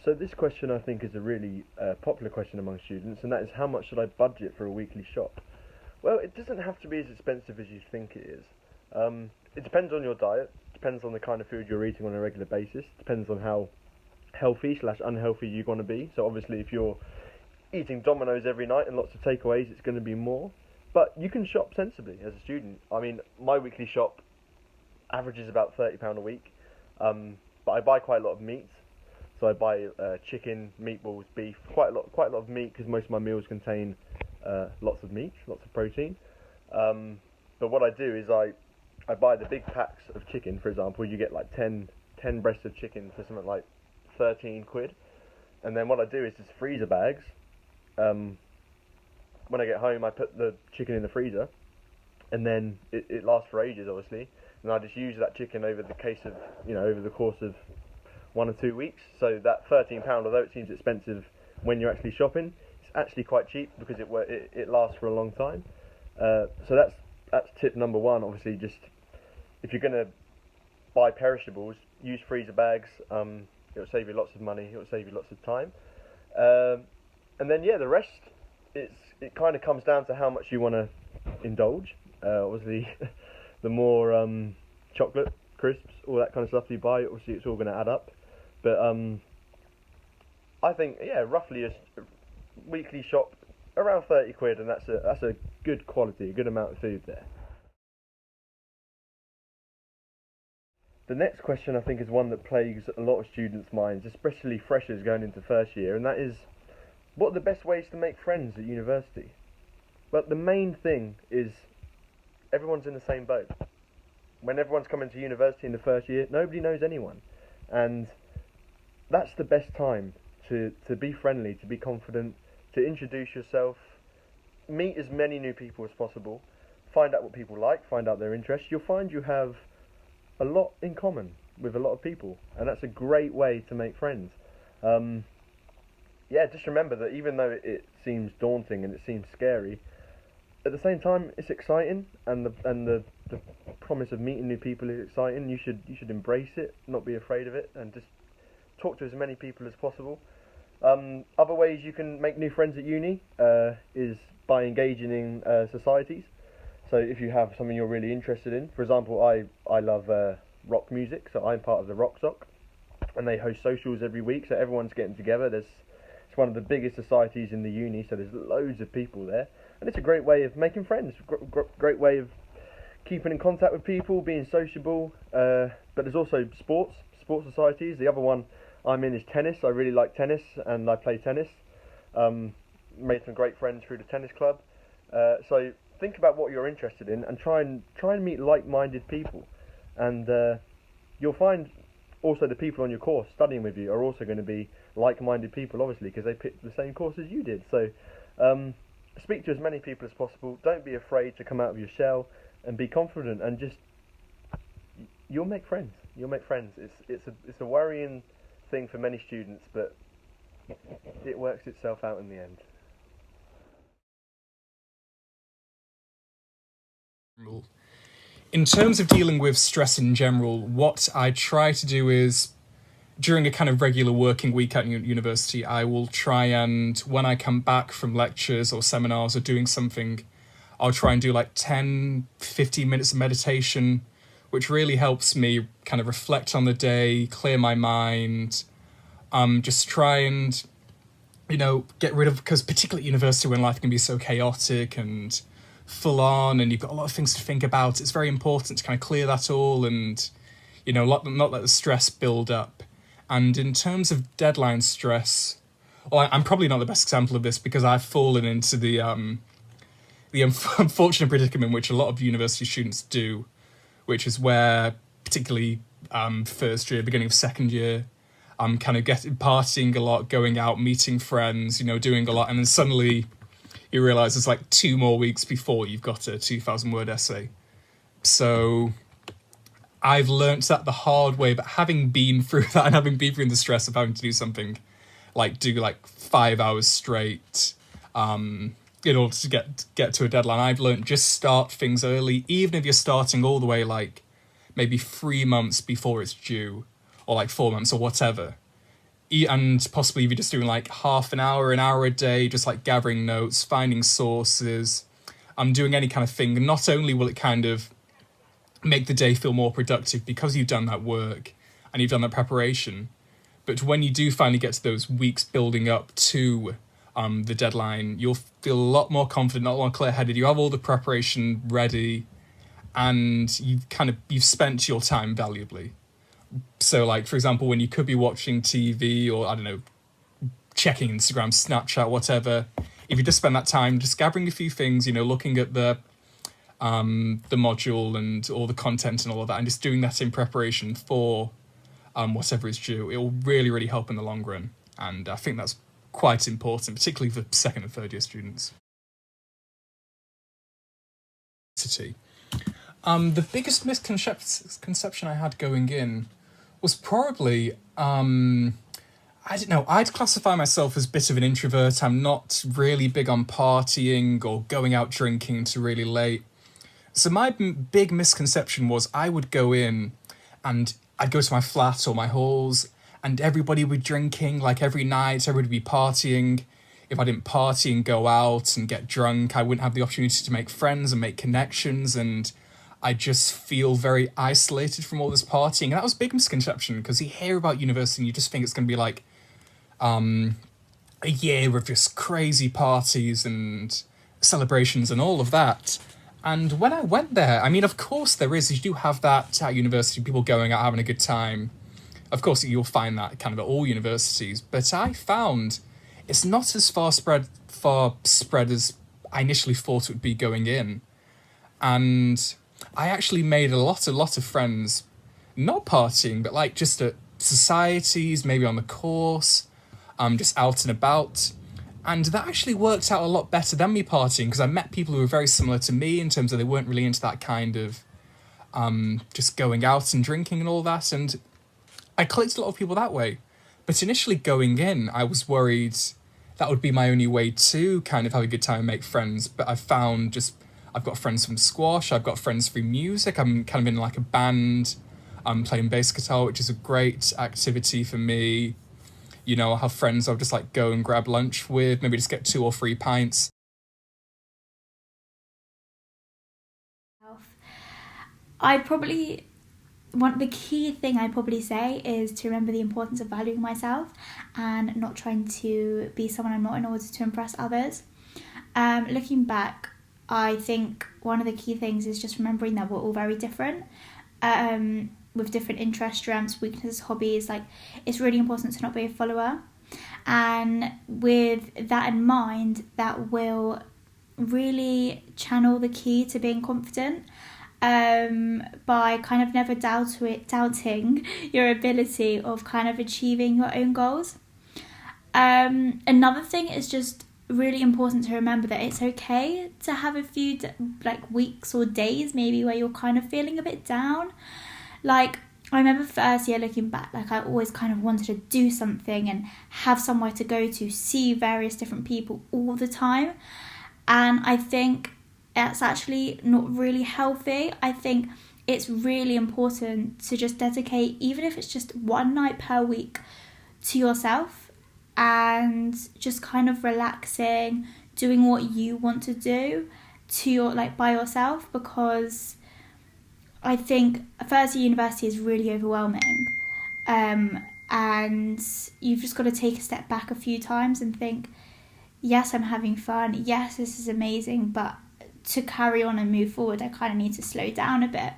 So this question I think is a really popular question among students, and that is how much should I budget for a weekly shop? Well, it doesn't have to be as expensive as you think it is. It depends on your diet, depends on the kind of food you're eating on a regular basis, depends on how healthy slash unhealthy you want to be. So obviously if you're eating Domino's every night and lots of takeaways, it's going to be more. But you can shop sensibly as a student. I mean, my weekly shop averages about £30 a week, but I buy quite a lot of meat. So I buy chicken, meatballs, beef, quite a lot of meat because most of my meals contain lots of meat, lots of protein. But what I do is I buy the big packs of chicken. For example, you get like ten breasts of chicken for something like 13 quid. And then what I do is just freezer bags. When I get home, I put the chicken in the freezer, and then it lasts for ages, obviously. And I just use that chicken over the case of, over the course of 1 or 2 weeks. So that £13, although it seems expensive when you're actually shopping, it's actually quite cheap because it lasts for a long time. So that's tip number one. Obviously, just if you're gonna buy perishables, use freezer bags. It'll save you lots of money. It'll save you lots of time. And then the rest it kind of comes down to how much you want to indulge. Obviously, the more chocolate, crisps, all that kind of stuff you buy, obviously it's all going to add up. But I think roughly a weekly shop around 30 quid, and that's a good quality, a good amount of food there. The next question I think is one that plagues a lot of students' minds, especially freshers going into first year, and that is, what are the best ways to make friends at university? But the main thing is everyone's in the same boat. When everyone's coming to university in the first year, nobody knows anyone. And that's the best time to be friendly, to be confident, to introduce yourself, meet as many new people as possible, find out what people like, find out their interests. You'll find you have a lot in common with a lot of people, and that's a great way to make friends. Just remember that even though it seems daunting and it seems scary, at the same time it's exciting, and the promise of meeting new people is exciting. You should embrace it, not be afraid of it, and just talk to as many people as possible. Other ways you can make new friends at uni is by engaging in societies. So if you have something you're really interested in, for example, I love rock music, so I'm part of the Rock Sock, and they host socials every week, so everyone's getting together. It's one of the biggest societies in the uni, so there's loads of people there, and it's a great way of making friends, great way of keeping in contact with people, being sociable. But there's also sports societies. The other one I'm in is tennis. I really like tennis, and I play tennis. Made some great friends through the tennis club. So think about what you're interested in, and try and meet like-minded people, and you'll find also the people on your course studying with you are also going to be like-minded people, obviously, because they picked the same course as you did. So speak to as many people as possible. Don't be afraid to come out of your shell, and be confident, and just you'll make friends. It's a worrying thing for many students, but it works itself out in the end. In terms of dealing with stress in general, what I try to do is, during a kind of regular working week at university, I will try and, when I come back from lectures or seminars or doing something, I'll try and do like 10, 15 minutes of meditation, which really helps me kind of reflect on the day, clear my mind, just try and, get rid of, because particularly at university when life can be so chaotic and full on and you've got a lot of things to think about, it's very important to kind of clear that all and, not let the stress build up. And in terms of deadline stress, well, I'm probably not the best example of this because I've fallen into the unfortunate predicament which a lot of university students do, which is where, particularly first year, beginning of second year, I'm kind of partying a lot, going out, meeting friends, doing a lot, and then suddenly you realise it's like 2 more weeks before you've got a 2,000-word essay. So I've learnt that the hard way, but having been through that and having been through the stress of having to do something like 5 hours straight, in order to get to a deadline, I've learned just start things early, even if you're starting all the way like maybe 3 months before it's due, or like 4 months or whatever. and possibly if you're just doing like half an hour a day, just like gathering notes, finding sources, doing any kind of thing, not only will it kind of make the day feel more productive because you've done that work and you've done that preparation, but when you do finally get to those weeks building up to the deadline, you'll feel a lot more confident, a lot more clear-headed. You have all the preparation ready, and you've spent your time valuably. So, like, for example, when you could be watching TV or, I don't know, checking Instagram, Snapchat, whatever, if you just spend that time just gathering a few things, looking at the module and all the content and all of that, and just doing that in preparation for whatever is due, it will really, really help in the long run. And I think that's quite important, particularly for second and third year students. The biggest misconception I had going in was probably, I don't know, I'd classify myself as a bit of an introvert. I'm not really big on partying or going out drinking to really late. So my big misconception was I would go in and I'd go to my flat or my halls and everybody would be drinking, like every night, everybody would be partying. If I didn't party and go out and get drunk, I wouldn't have the opportunity to make friends and make connections, and I just feel very isolated from all this partying. And that was a big misconception, because you hear about university and you just think it's going to be like a year of just crazy parties and celebrations and all of that. And when I went there, I mean, of course there is. You do have that at university, people going out, having a good time. Of course, you'll find that kind of at all universities. But I found it's not as far spread as I initially thought it would be going in. And I actually made a lot of friends, not partying, but like just at societies, maybe on the course, just out and about. And that actually worked out a lot better than me partying, because I met people who were very similar to me in terms of they weren't really into that kind of just going out and drinking and all that. And I clicked a lot of people that way. But initially going in, I was worried that would be my only way to kind of have a good time and make friends. But I found I've got friends from squash, I've got friends through music, I'm kind of in like a band, I'm playing bass guitar, which is a great activity for me. I have friends I'll just like go and grab lunch with, maybe just get 2 or 3 pints. The key thing I'd probably say is to remember the importance of valuing myself and not trying to be someone I'm not in order to impress others. Looking back, I think one of the key things is just remembering that we're all very different, with different interests, strengths, weaknesses, hobbies. Like, it's really important to not be a follower. And with that in mind, that will really channel the key to being confident, by kind of never doubting your ability of kind of achieving your own goals. Another thing is just really important to remember that it's okay to have a few weeks or days maybe where you're kind of feeling a bit down. Like, I remember first year looking back, like I always kind of wanted to do something and have somewhere to go to, see various different people all the time. And I think that's actually not really healthy. I think it's really important to just dedicate, even if it's just one night per week, to yourself and just kind of relaxing, doing what you want to do by yourself, because I think first year university is really overwhelming, and you've just got to take a step back a few times and think, yes, I'm having fun, yes, this is amazing, but to carry on and move forward, I kind of need to slow down a bit.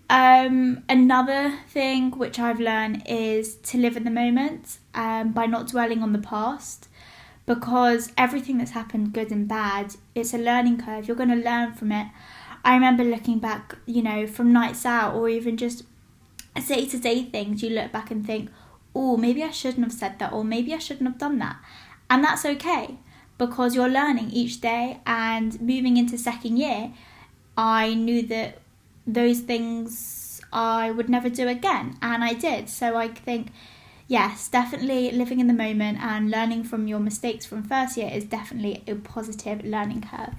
Another thing which I've learned is to live in the moment, by not dwelling on the past, because everything that's happened, good and bad, it's a learning curve. You're going to learn from it. I remember looking back, from nights out or even just day-to-day things, you look back and think, oh, maybe I shouldn't have said that, or maybe I shouldn't have done that. And that's okay, because you're learning each day. And moving into second year, I knew that those things I would never do again, and I did. So I think, yes, definitely living in the moment and learning from your mistakes from first year is definitely a positive learning curve.